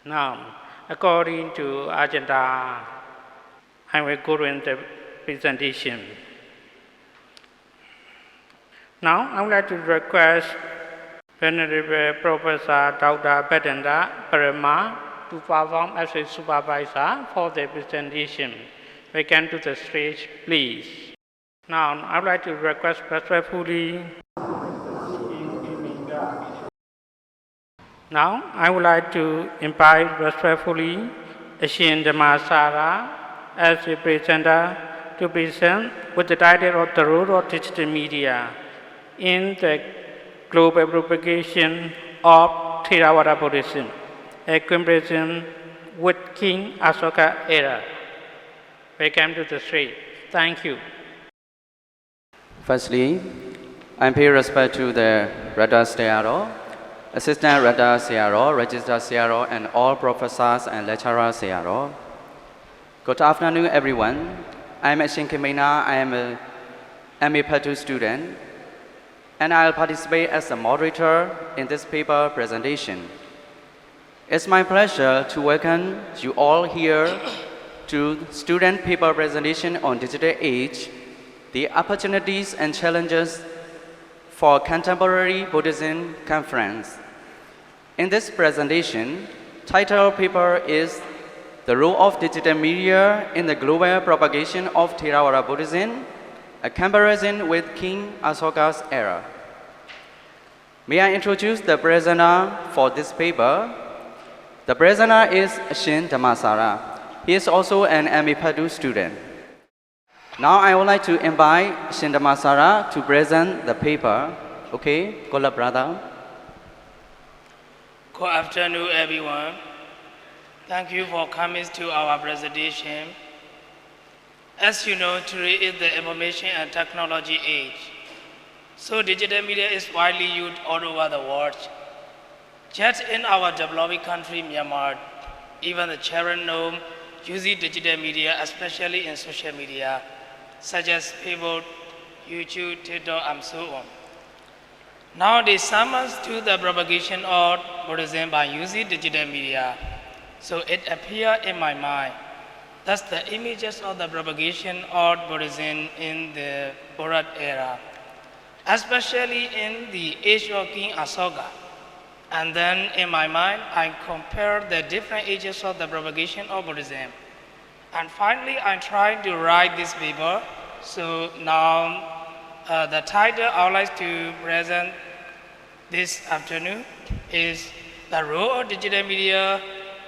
Now, according to agenda, I will go in the presentation. Now, I would like to request Venerable Professor Dr. Bedenda Parama to perform as a supervisor for the presentation. Welcome to the stage, please. Now, I would like to request respectfully. Now, I would like to invite respectfully Ashin Dhamasara as a presenter to present with the title of the role of digital media in the global propagation of Theravada Buddhism, a comparison with King Asoka era. Welcome to the stage. Thank you. Firstly, I pay respect to the Radha Sayaro, Assistant Radha Sayaro, Registered Sayaro, and all professors and lecturers Sayaro. Good afternoon, everyone. I am Ashin Kimena. I am a MA Part 2 student, and I'll participate as a moderator in this paper presentation. It's my pleasure to welcome you all here to student paper presentation on digital age, the opportunities and challenges for Contemporary Buddhism Conference. In this presentation, title paper is The Role of Digital Media in the Global Propagation of Theravada Buddhism, a comparison with King Asoka's era. May I introduce the presenter for this paper? The presenter is Ashin Dhamasara. He is also an MA Part 2 student. Now I would like to invite Ashin Dhamasara to present the paper. Okay, Kola brother. Good afternoon, everyone. Thank you for coming to our presentation. As you know, today is the information and technology age. So digital media is widely used all over the world. Just in our developing country, Myanmar, even the children know using digital media, especially in social media, such as Facebook, YouTube, TikTok, and so on. Now they summons to the propagation of Buddhism by using digital media. So it appeared in my mind. That's the images of the propagation of Buddhism in the Buddha era, especially in the age of King Asoka. And then in my mind, I compared the different ages of the propagation of Buddhism. And finally, I tried to write this paper. So now the title I would like to present this afternoon is The Role of Digital Media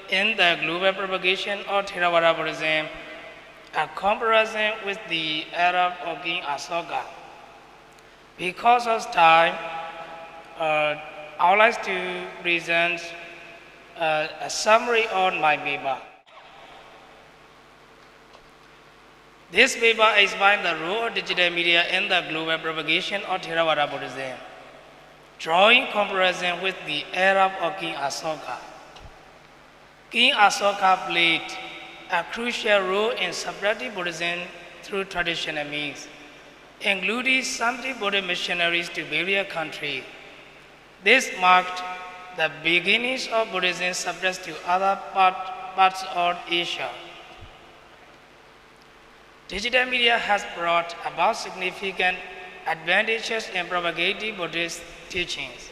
in the Global Propagation of Theravada Buddhism, a comparison with the era of King Asoka. Because of time, I would like to present a summary on my paper. This paper explains the role of digital media in the global propagation of Theravada Buddhism, drawing comparison with the era of King Asoka. King Asoka played a crucial role in spreading Buddhism through traditional means, including sending Buddhist missionaries to various countries. This marked the beginnings of Buddhism spread to other parts of Asia. Digital media has brought about significant advantages in propagating Buddhist teachings.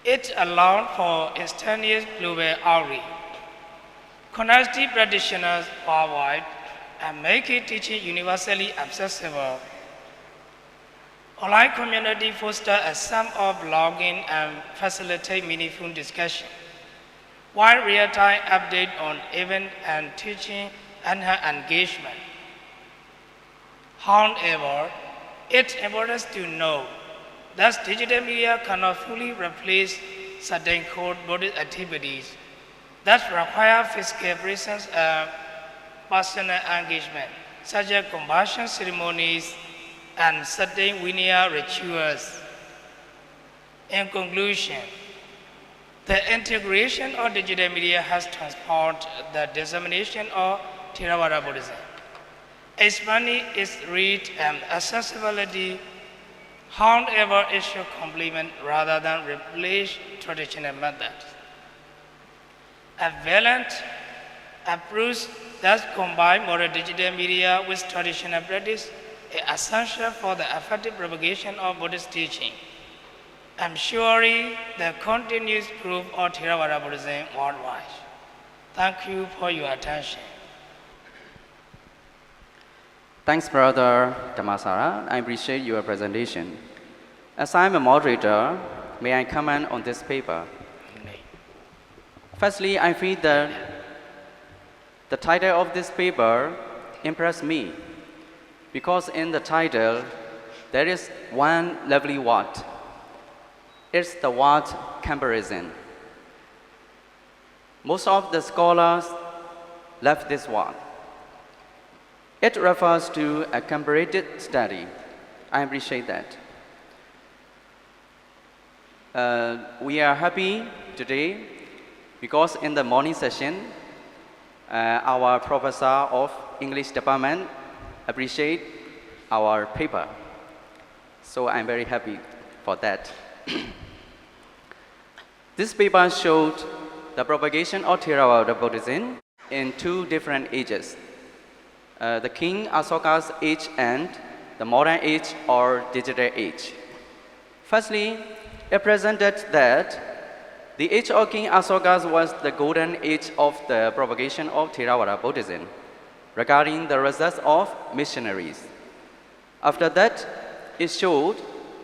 It allowed for instantaneous global outreach, connecting practitioners worldwide, and making teaching universally accessible. Online community foster a sense of belonging and facilitate meaningful discussion, while real-time update on event and teaching enhance engagement. However, it's important to know that digital media cannot fully replace certain core Buddhist activities that require physical presence and personal engagement, such as conversion ceremonies and certain Vinaya rituals. In conclusion, the integration of digital media has transformed the dissemination of Theravada Buddhism, expanding its reach and accessibility. However, it should complement rather than replace traditional methods. a valiant approach that combines modern digital media with traditional practice is essential for the effective propagation of Buddhist teaching. I'm sure the continuous proof of Theravada Buddhism worldwide. Thank you for your attention. Thanks, Brother Dhammasara. I appreciate your presentation. As I'm a moderator, may I comment on this paper? Firstly, I feel that the title of this paper impressed me because in the title there is one lovely word. It's the word comparison. Most of the scholars left this word. It refers to a comparative study. I appreciate that. We are happy today because in the morning session, our professor of English department appreciate our paper. So I'm very happy for that. This paper showed the propagation of Theravada Buddhism in two different ages. The King Asoka's age and the modern age or digital age. Firstly, it presented that the age of King Asoka was the golden age of the propagation of Theravada Buddhism, regarding the results of missionaries. After that, it showed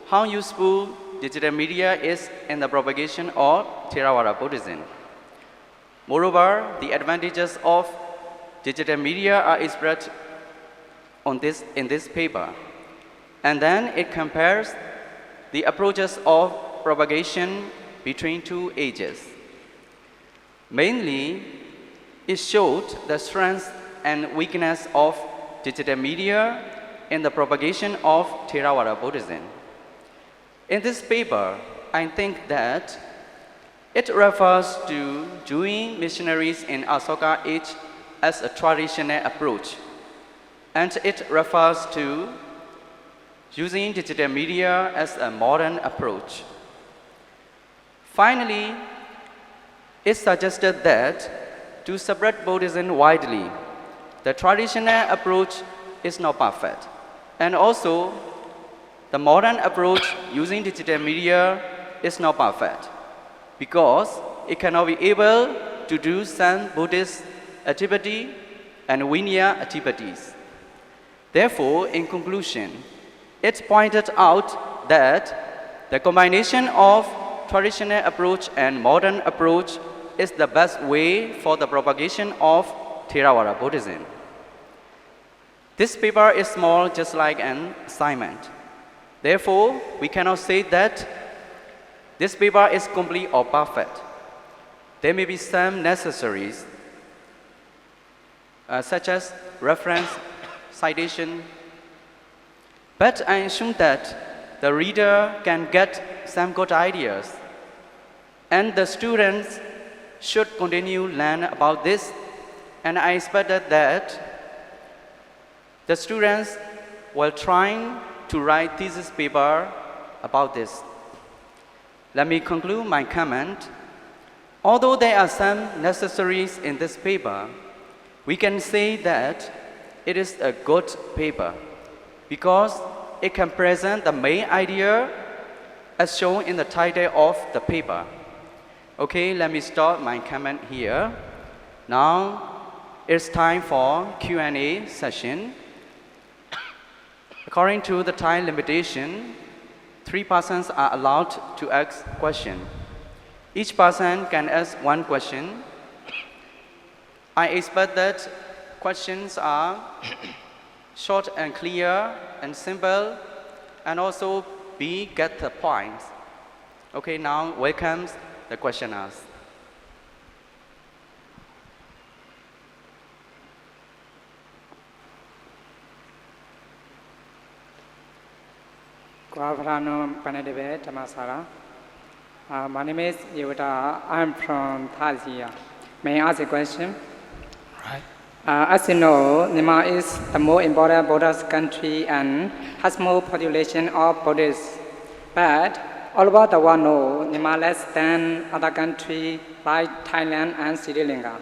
how useful digital media is in the propagation of Theravada Buddhism. Moreover, the advantages of digital media are expressed in this paper. And then it compares the approaches of propagation between two ages. Mainly, it showed the strength and weakness of digital media in the propagation of Theravada Buddhism. In this paper, I think that it refers to Jewish missionaries in Asoka age as a traditional approach, and it refers to using digital media as a modern approach. Finally, it suggested that to spread Buddhism widely, the traditional approach is not perfect, and also the modern approach using digital media is not perfect because it cannot be able to do some Buddhist activity and Vinaya activities. Therefore, in conclusion, it pointed out that the combination of traditional approach and modern approach is the best way for the propagation of Theravada Buddhism. This paper is small, just like an assignment. Therefore, we cannot say that this paper is complete or perfect. There may be some necessaries, such as reference, citation, but I assume that the reader can get some good ideas, and the students should continue learn about this, and I expected that the students will try to write thesis paper about this. Let me conclude my comment. Although there are some necessaries in this paper, we can say that it is a good paper because it can present the main idea as shown in the title of the paper. Okay, let me start my comment here. Now, it's time for Q&A session. According to the time limitation, 3 persons are allowed to ask questions. Each person can ask 1 question. I expect that questions are short and clear and simple, and also get the point. Okay, now welcome the questioners. My name is Yoda. I'm from Thailand. May I ask a question? Right. As you know, Myanmar is the most important Buddhist country and has more population of Buddhists. But all over the world know Myanmar less than other countries like Thailand and Sri Lanka.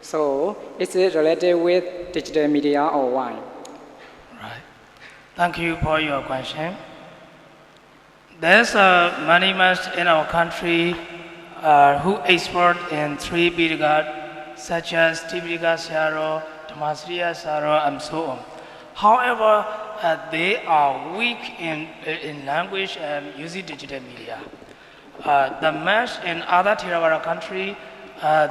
So, is it related with digital media or why? Right. Thank you for your question. There's many much in our country who export in three Bidgat, such as Tibiga Saro, Damasria Saro, and so on. However, they are weak in language and using digital media. The mesh in other Theravada country,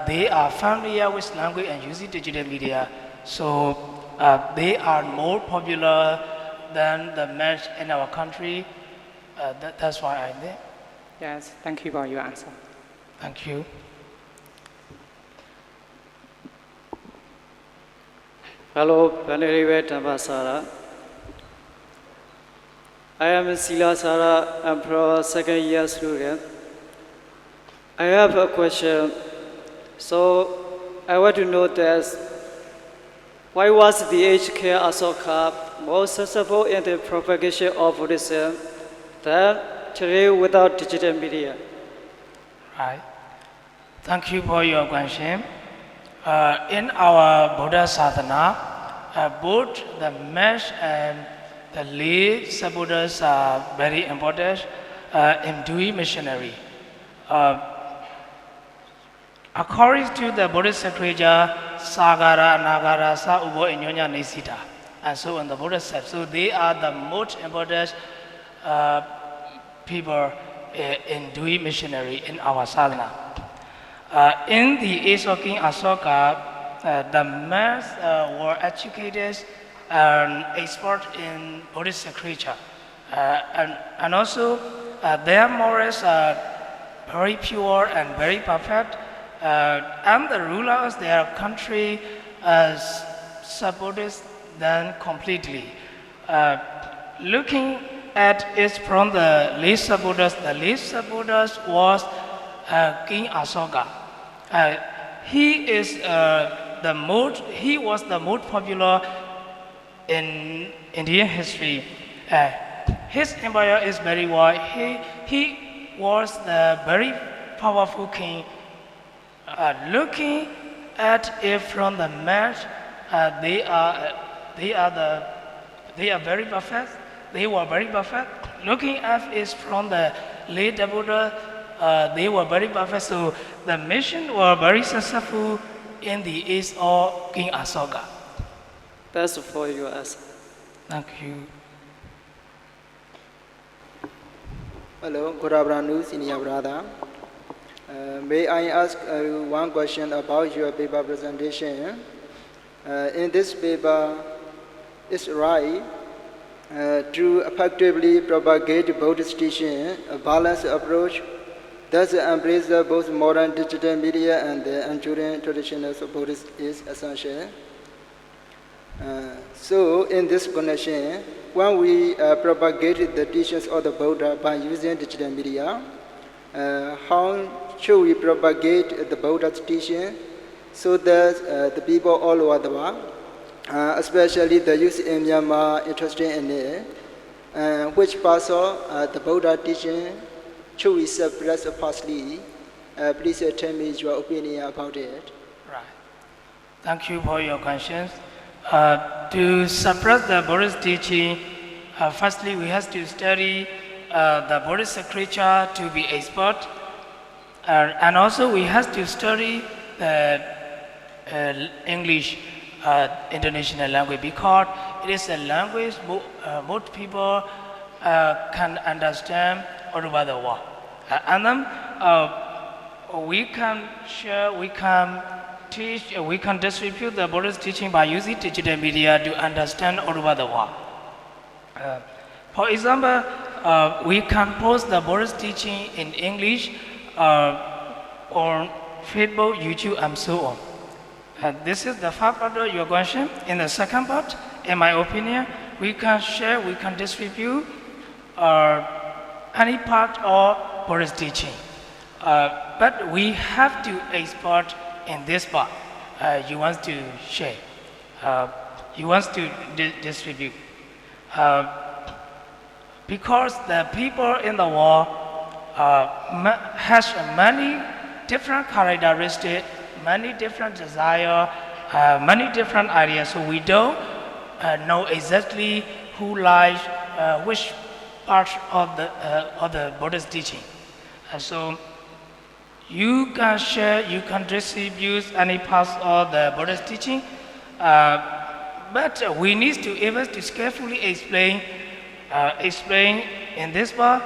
they are familiar with language and using digital media, so they are more popular than the mesh in our country. That's why I did. Yes, thank you for your answer. Thank you. Hello, Venerable Dhammasara. I am Sila Sara, I'm from second year student. I have a question. So, I want to know that why was the HK Asoka more successful in the propagation of Buddhism than today without digital media? Right. Thank you for your question. In our Buddha Sasana, both the mesh and the lay Buddhas are very important in doing missionary. According to the Buddhist scripture, Sagara, Nagara, Sa Ubo, Inyonya, Nisita, and so on the Buddha said. So they are the most important people in doing missionary in our sadhana. In the age of King Asoka, the mass were educated and expert in Buddhist scripture. And also, their morals are very pure and very perfect. And the rulers, their country, supported them completely. Looking at it from the list of Buddhas was King Asoka. He was the most popular in Indian history. His empire is very wide. He was the very powerful king. Looking at it from the match, they are very perfect. They were very perfect. Looking at it from the late Buddha, they were very perfect. So the mission were very successful in the age of King Asoka. That's for your answer. Thank you. Hello, good afternoon, senior brother. May I ask one question about your paper presentation? In this paper, it's right to effectively propagate Buddhist teaching, a balanced approach that embraces both modern digital media and the enduring traditions of Buddhism is essential. So, in this connection, when we propagate the teachings of the Buddha by using digital media, how should we propagate the Buddha's teaching so that the people all over the world, especially the youth in Myanmar, interested in it, which parts of the Buddha teaching should we suppress firstly? Please tell me your opinion about it. Right. Thank you for your questions. To suppress the Buddhist teaching, firstly we have to study the Buddhist scripture to be expert, and also we have to study the English international language, because it is a language most people can understand all over the world. And then we can share, we can teach, we can distribute the Buddhist teaching by using digital media to understand all over the world. For example, we can post the Buddhist teaching in English on Facebook, YouTube, and so on. This is the first part of your question. In the second part, in my opinion, we can share, we can distribute any part of Buddhist teaching. But we have to export in this part. You want to share, you want to distribute. Because the people in the world has many different characteristics, many different desires, many different ideas. So we don't know exactly who lies which part of the Buddhist teaching. So you can share, you can distribute any parts of the Buddhist teaching, but we need to able to carefully explain in this part.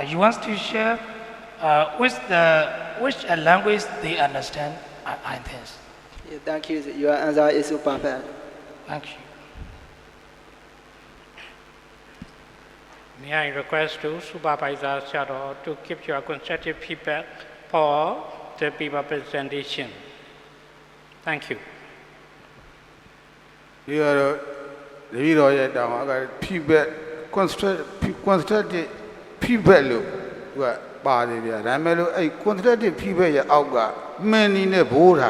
You want to share which language they understand. I think. Yeah, thank you. Your answer is so perfect. Thank you. May I request to Supervisor Shadow to give your constructive feedback for the paper presentation. Thank you. We are the royal down. Feedback, constructive feedback. Look, body. Ramelo, a constructive feedback. Out many in the board.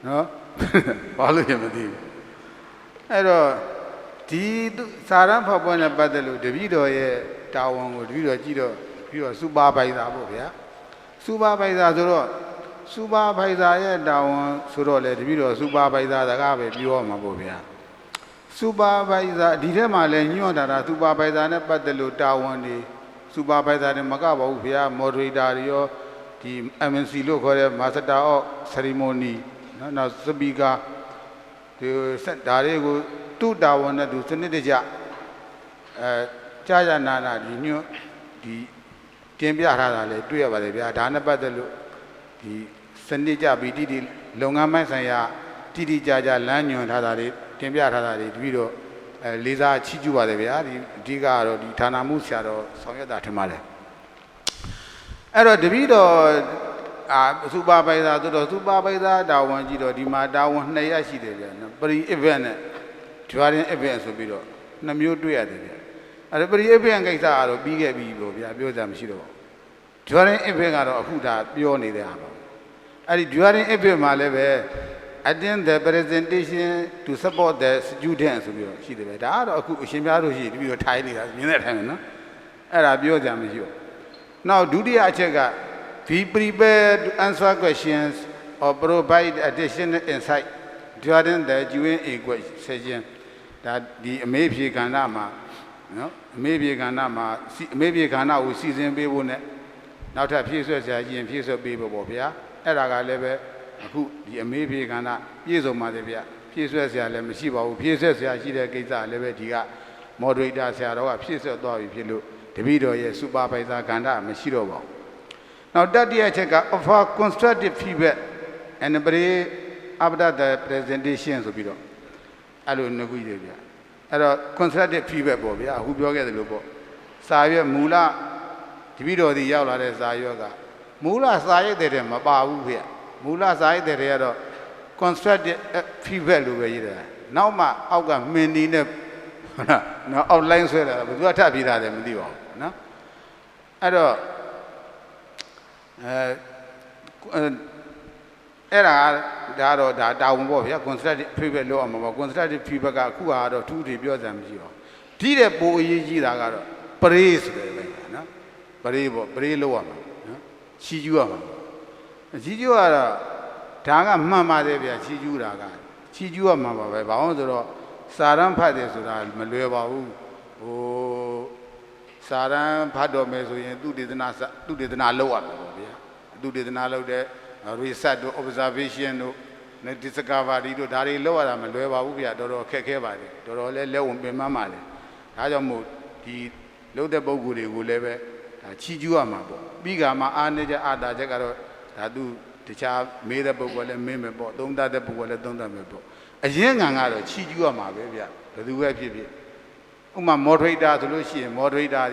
No, follow him. Hello. The Saran Papana Badalu, the video town would be a Gido, you are Suba by the Abovia. Suba by the Azuro, Suba by the down, Surole, the video, Suba by the Agabe, Bioma Bovia. Suba by the Didema Lenio, that Suba by the Badalu town, the Suba by the Magaba, Via, Modridario, the MNC local Masada ceremony, no Subiga, the Saint Darego. Two down at the Senator Chaja Nana, the new the Timbia Rada, two of the Dana Badalu, the Sandija Bidi, Longa Masaya, Tidi Jaja Lanyon Hadari, Timbia Hadari, Vido, Liza Chijua, the Diga or the Tanamusia or Soyada Tamale. Ero the Vido Suba by the Suba by the Dawan Gido, Dima Dawan Nayashi, but even. During events will be done. Namu do it. Everybody event guys are big people, we are built them shiro. During event are who that beyond the armor. And during event, my level, attend the presentation to support the students. She did that, or Shimaro, we were tidy as minute, no? And I built them with you. Now, do the Achega be prepared to answer questions or provide additional insight during the Jewish session? That the maybe Ganama, no, maybe Ganama, maybe Gana will season be one. Now, that piece of the piece of baby Bobia, Eraga level, who the maybe Gana, years of Madavia, piece of the Lemesiba, pieces of the Gaza, Levetia, Moderator Sarah, piece of dog if you look, the video is Suba by the Ganda, Mesirobo. Now, that the check of our constructive feedback and the break after the presentations of video. I don't know who you are. A constructive feedback, who you get the lobo. Saya Mula, the video the Yala Sayoga. Mula Saya de Mabahu here. Mula Saya de Redo. Constructive feedback over here. Now, my Auga many no outline sweater, but what have you done them? No? I don't. Era Dado down here, constructed people low, constructed people got who are 2 reviews and zero. Did a boy Giraga, praise, no? Brave low, see you are. See you are Tanga Mamma Devia, see you are. See you are Mamma, Boundero, Saram Pades, Maleva, oh, Saram Pado Meso, do did not lower, do did not allow there. Reset observation, no discovery, do Dari lower than Maleva Ubia, Doro Kekevadi, Doro Leon Bemamale. Hajamo, the Loda Boguri, who live at Chijuamabo. Bigama, Anaja Ada Jagaro, Tadu, the child made a book and member, don't that the book, don't that member. A young Angaro, Chijuama, baby, the web baby. Uma moderator to Lucy, moderator,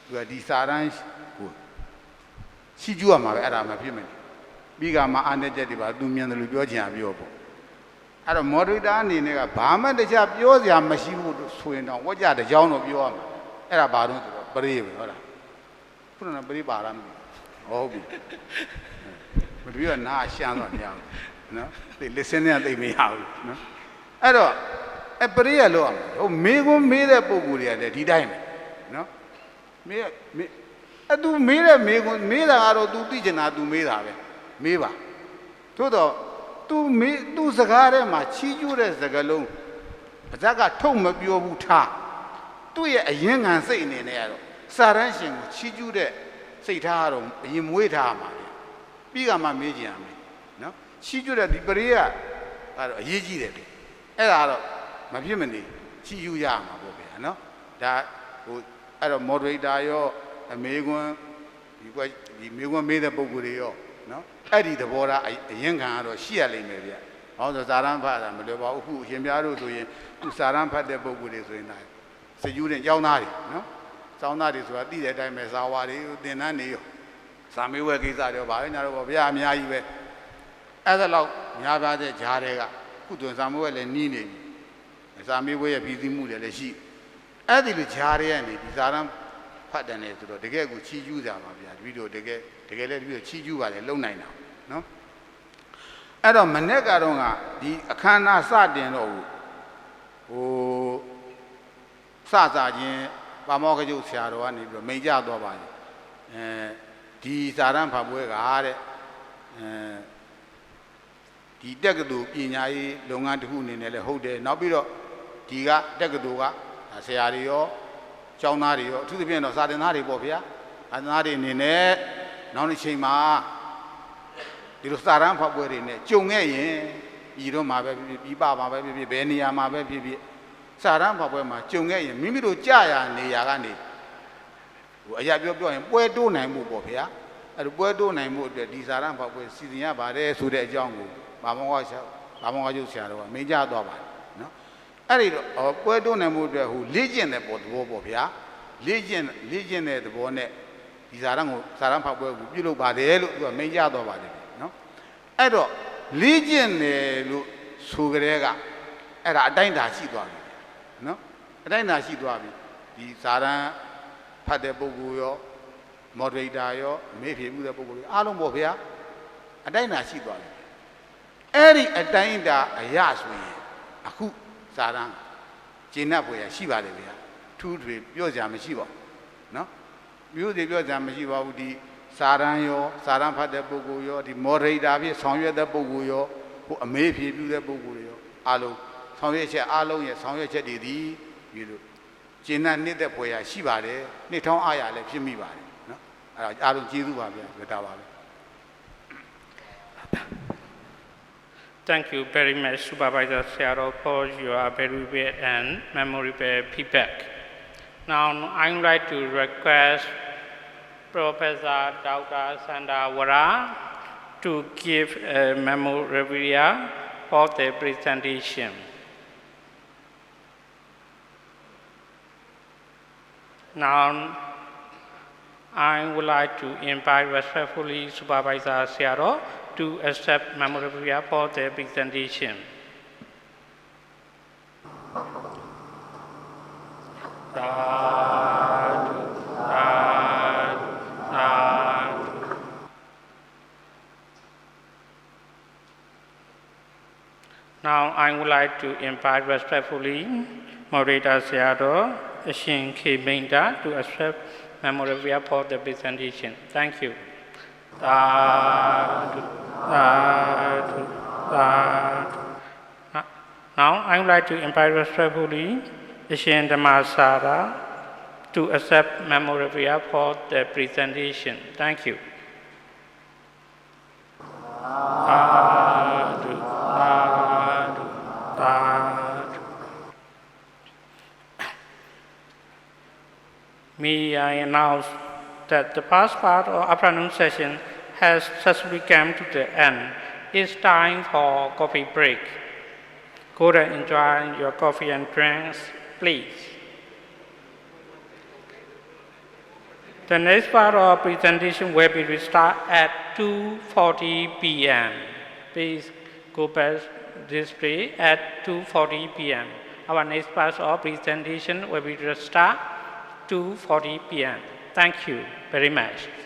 you are disarranged. She my Adam payment. Bigama Anajetiba, Dumian the Lugogia Biobo. At a moderator in a Bama, the job yours, your machine would swing down. What are the John of your Era Baron, brave, put on a brave baram. Oh, but we are not shannon young. No, they listen and they may have. No, I don't. A prayer alone. Oh, Mego made a Boguria that he died. No, me. သူမေးတဲ့မေးတာကတော့ तू သိချင်တာ तू မေးတာပဲမေးပါသို့တော့ तू စကားထဲမှာချီးကျူးတဲ့စကားလုံးပါဇက်ကထုတ်မပြောဘူးထားသူ့ရဲ့အရင်ခံစိတ်အနေနဲ့ကတော့စာရန်ရှင်ကိုချီးကျူးတဲ့စိတ်ထားကတော့အရင်မွေးထားမှာပဲပြီးကမှမေးကြရမယ်နော်ချီးကျူးတဲ့ဒီပရိယကတော့အရေးကြီးတယ်လေအဲ့ဒါတော့မဖြစ်မနေချီးကျူးရမှာပေါ့ဗျာနော်ဒါဟိုအဲ့တော့ moderator ရောအမေကွန်းဒီမေကွန်းမေးတဲ့ပုံကိုယ်တွေရောနော်အဲ့ဒီသဘောထားအရင်ခံကတော့ရှိရလိမ့်မယ်ဗျဟောဆိုစာရန်ဖတ်တာမလွယ်ပါဘူးအခုအရှင်ပြားတို့ဆိုရင်သူစာရန်ဖတ်တဲ့ပုံကိုယ်တွေဆိုရင်ဒါစယူတဲ့ကျောင်းသားတွေနော်ကျောင်းသားတွေဆိုတာသိတဲ့အတိုင်းပဲဇာဝါတွေသင်္นานတွေရောစာမေးဝဲကိစ္စတွေရောဗာလဲညာတော့ဗျာအများကြီးပဲအဲ့ဒါလောက်ညာပါတဲ့ဂျားတွေကခုတွင်စာမေးဝဲလည်းနီးနေပြီစာမေးဝဲရဲ့ပြည်စည်းမှုတွေလည်းရှိအဲ့ဒီလိုဂျားတွေကနေဒီစာရန်ဖတ်တယ်လေဆိုတော့တကယ်ကိုချီးကျူးကြပါဗျာတပည့်တို့တကယ်လည်းတပည့်တို့ချီးကျူးပါလေလုံနိုင်တာနော်အဲ့တော့မနေ့ကတော့ကဒီအခမ်းအနားစတင်တော့ဟိုစချင်းပါမောကကျုပ်ဆရာတော်ကနေပြီးတော့မိန်ကြသွားပါတယ်ဒီစာရန်ဖတ်ပွဲကတဲ့ဒီတက္ကသိုလ်ပညာရေးလုပ်ငန်းတစ်ခုအနေနဲ့လည်းဟုတ်တယ်နောက်ပြီးတော့ဒီကတက္ကသိုလ်ကဆရာတွေရောကျောင်းသားတွေရောအထူးသဖြင့်တော့စာသင်သားတွေပေါ့ဗျာစာသင်သားတွေအနေနဲ့နောက်တစ်ချိန်မှာဒီလိုစာရန်ဖတ်ပွဲတွေနဲ့ကြုံခဲ့ရင်ဤတော့မှာပဲပြပမှာပဲဖြစ်ဘယ်နေရာမှာပဲဖြစ်စာရန်ဖတ်ပွဲမှာကြုံခဲ့ရင်မိမိတို့ကြာရနေရာကနေဟိုအရာပြောရင်ပွဲတိုးနိုင်မှုပေါ့ဗျာအဲ့လိုပွဲတိုးနိုင်မှုအတွက်ဒီစာရန်ဖတ်ပွဲစီစဉ်ရပါတယ်ဆိုတဲ့အကြောင်းကိုဘာမောကကျုပ်ဆရာတော်ကမိန့်ကြားသွားပါတယ်နော်အဲ့ဒီတော့ပွဲတိုးနိုင်မှုအတွက်ဟိုလေ့ကျင့်တဲ့သဘောပေါ့ဗျာလေ့ကျင့်တဲ့သဘောနဲ့ဒီစာရန်ဖတ်ပွဲကိုပြုလုပ်ပါတယ်လို့သူကမိန့်ကြားသွားပါတယ်နော်အဲ့တော့လေ့ကျင့်တယ်လို့ဆိုကြတဲ့ကအဲ့ဒါအတိုင်းတာရှိသွားပြီနော်အတိုင်းတာရှိသွားပြီဒီစာရန်ဖတ်တဲ့ပုဂ္ဂိုလ်ရော moderator ရောမေးဖြေမှုတဲ့ပုဂ္ဂိုလ်တွေအားလုံးပေါ့ဗျာအတိုင်းတာရှိသွားပြီအဲ့ဒီအတိုင်းတာအရာဆိုရင်အခုစာရန်ကျင့်납ဖွယ်ရရှိပါတယ်ဗျာထူးထွေပြောကြမရှိပါဘူးနော်မျိုးတွေပြောကြမရှိပါဘူးဒီစာရန်ရောစာရန်ဖတ်တဲ့ပုဂ္ဂိုလ်ရောဒီ moderator ဖြစ်ဆောင်ရွက်တဲ့ပုဂ္ဂိုလ်ရောဟိုအမေးဖြေပြုတဲ့ပုဂ္ဂိုလ်တွေရောအားလုံးဆောင်ရွက်ချက်အားလုံးရဲ့ဆောင်ရွက်ချက်တွေဒီပြီးလို့ကျင့်납တဲ့ဖွယ်ရရှိပါတယ်နှစ်ထောင်းအားရလည်းဖြစ်မိပါတယ်နော်အဲ့ဒါအားလုံးကျေးဇူးပါဗျာဒါပါပဲ Thank you very much, Supervisor Searo, for your very good and memorable feedback. Now, I would like to request Professor Dr. Sandawara to give a memorabilia for the presentation. Now, I would like to invite respectfully Supervisor Searo to accept memorabilia for the presentation. Now I would like to invite respectfully Moderator Searo, Shin Kiminda to accept memorabilia for the presentation. Thank you. Now I would like to invite respectfully Shin Dhamasara to accept memorabilia for the presentation. Thank you. May I announce that the first part of afternoon session has successfully come to the end. It's time for coffee break. Go and enjoy your coffee and drinks, please. The next part of presentation will be start at 2:40 p.m. Please go past this place at 2:40 p.m. Our next part of presentation will be start 2:40 p.m. Thank you very much.